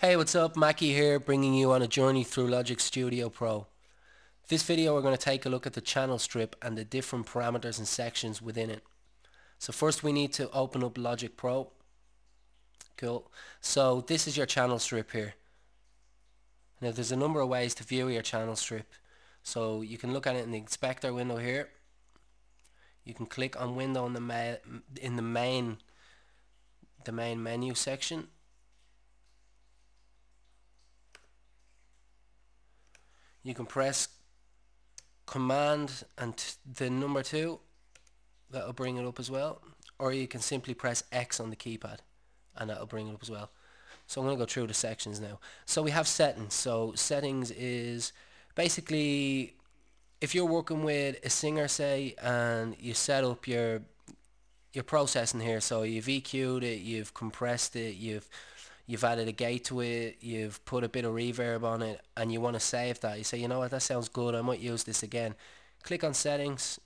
Hey, what's up? Makii here, bringing you on a journey through Logic Studio Pro. This video we're going to take a look at the channel strip and the different parameters and sections within it. So first we need to open up Logic Pro. Cool. So this is your channel strip here. Now there's a number of ways to view your channel strip. So you can look at it in the inspector window here. You can click on window in the main menu section. You can press command and the number 2. That'll bring it up as well, or you can simply press X on the keypad and that'll bring it up as well. So I'm going to go through the sections now. So we have settings. So settings is basically if you're working with a singer, say, and you set up your processing here. So you've EQ'd it, you've compressed it, you've added a gate to it, you've put a bit of reverb on it, and you want to save that. You say, you know what, that sounds good, I might use this again. Click on settings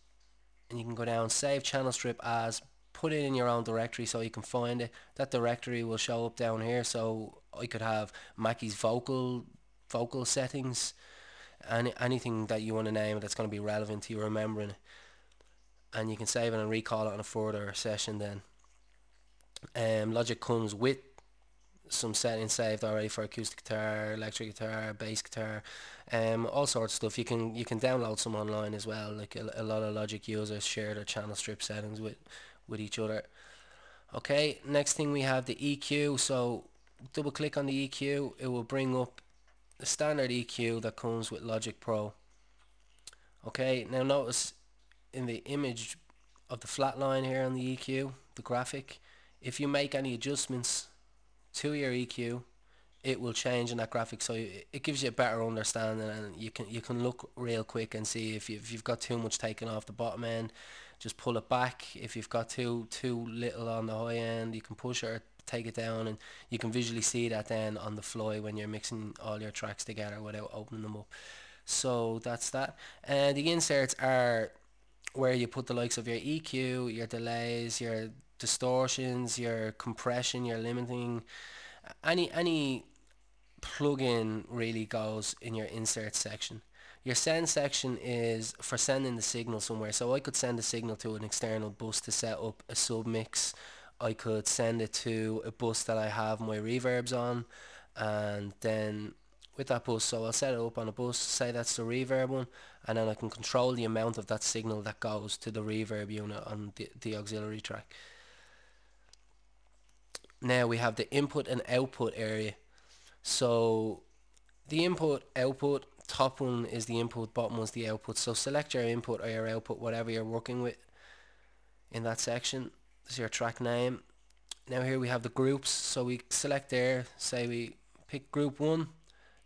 and you can go down, save channel strip as, put it in your own directory so you can find it. That directory will show up down here. So I could have Makii's vocal settings, anything that you want to name that's going to be relevant to you remembering it, and you can save it and recall it on a further session then. Logic comes with some settings saved already for acoustic guitar, electric guitar, bass guitar, all sorts of stuff. You can download some online as well. Like a lot of Logic users share their channel strip settings with each other. Okay, next thing we have the EQ. So double click on the EQ, it will bring up the standard EQ that comes with Logic Pro. Okay, now notice in the image of the flat line here on the EQ, the graphic, if you make any adjustments to your EQ, it will change in that graphic, so it gives you a better understanding, and you can look real quick and see if you've got too much taken off the bottom end, just pull it back. If you've got too little on the high end, you can push it or take it down, and you can visually see that then on the fly when you're mixing all your tracks together without opening them up. So that's that. And the inserts are where you put the likes of your EQ, your delays, your distortions, your compression, your limiting, any plugin really goes in your insert section. Your send section is for sending the signal somewhere. So I could send a signal to an external bus to set up a submix. I could send it to a bus that I have my reverbs on, and then with that bus, so I'll set it up on a bus, say that's the reverb one, and then I can control the amount of that signal that goes to the reverb unit on the auxiliary track. Now we have the input and output area. So the input, output, top one is the input, bottom one's the output. So select your input or your output, whatever you're working with in that section. This is your track name. Now here we have the groups. So we select there, say we pick group 1.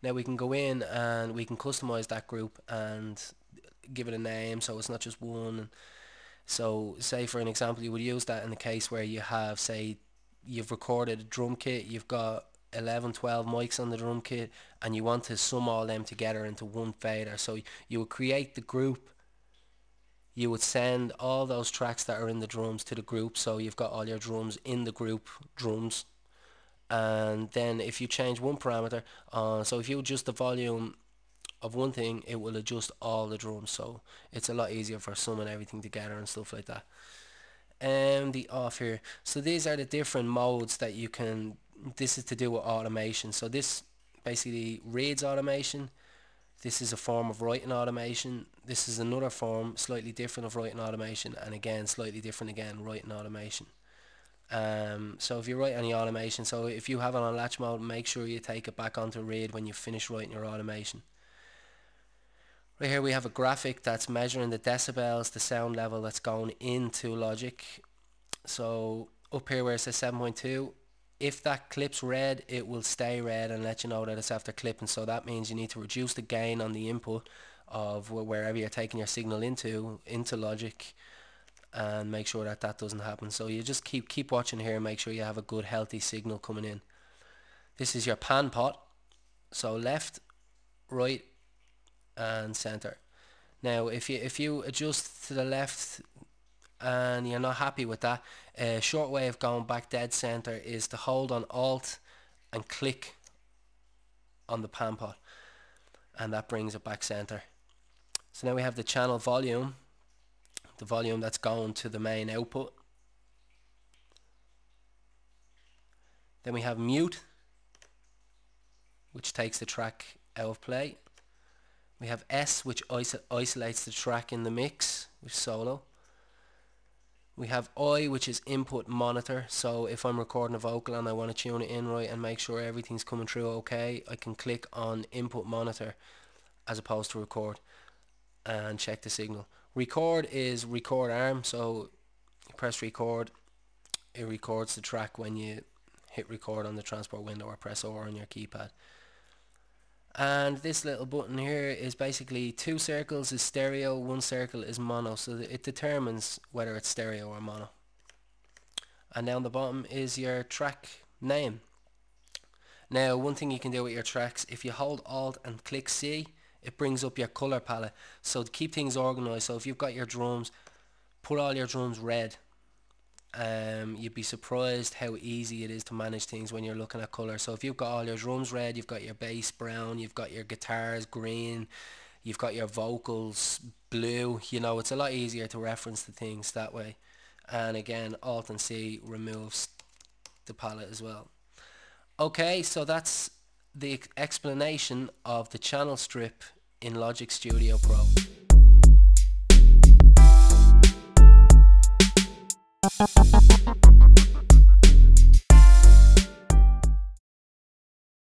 Now we can go in and we can customize that group and give it a name, so it's not just one. So say for an example, you would use that in the case where you have, say, you've recorded a drum kit, you've got 11, 12 mics on the drum kit, and you want to sum all them together into one fader. So you would create the group, you would send all those tracks that are in the drums to the group, so you've got all your drums in the group drums. And then if you change one parameter, so if you adjust the volume of one thing, it will adjust all the drums, so it's a lot easier for summing everything together and stuff like that. And the off here, so these are the different modes that you can, this is to do with automation. So this basically reads automation, this is a form of writing automation, this is another form slightly different of writing automation, and again slightly different again writing automation. So if you write any automation, so if you have it on latch mode, make sure you take it back onto read when you finish writing your automation. Right here we have a graphic that's measuring the decibels, the sound level that's going into Logic. So up here where it says 7.2, if that clips red, it will stay red and let you know that it's after clipping. So that means you need to reduce the gain on the input of wherever you're taking your signal into Logic, and make sure that that doesn't happen. So you just keep watching here and make sure you have a good healthy signal coming in. This is your pan pot, so left, right, and center. Now if you adjust to the left and you're not happy with that, a short way of going back dead center is to hold on Alt and click on the pan pot, and that brings it back center. So now we have the channel volume, the volume that's going to the main output. Then we have mute, which takes the track out of play. We have S, which isolates the track in the mix with solo. We have I, which is input monitor. So if I'm recording a vocal and I want to tune it in right and make sure everything's coming through okay, I can click on input monitor as opposed to record and check the signal. Record is record arm, so you press record, it records the track when you hit record on the transport window or press R on your keypad. And this little button here is basically 2 circles is stereo, 1 circle is mono, so it determines whether it's stereo or mono. And down the bottom is your track name. Now, one thing you can do with your tracks, if you hold Alt and click C, it brings up your color palette. So to keep things organized, so if you've got your drums, put all your drums red. You'd be surprised how easy it is to manage things when you're looking at colour. So if you've got all your drums red, you've got your bass brown, you've got your guitars green, you've got your vocals blue, you know, it's a lot easier to reference the things that way. And again, Alt and C removes the palette as well. Okay, so that's the explanation of the channel strip in Logic Studio Pro.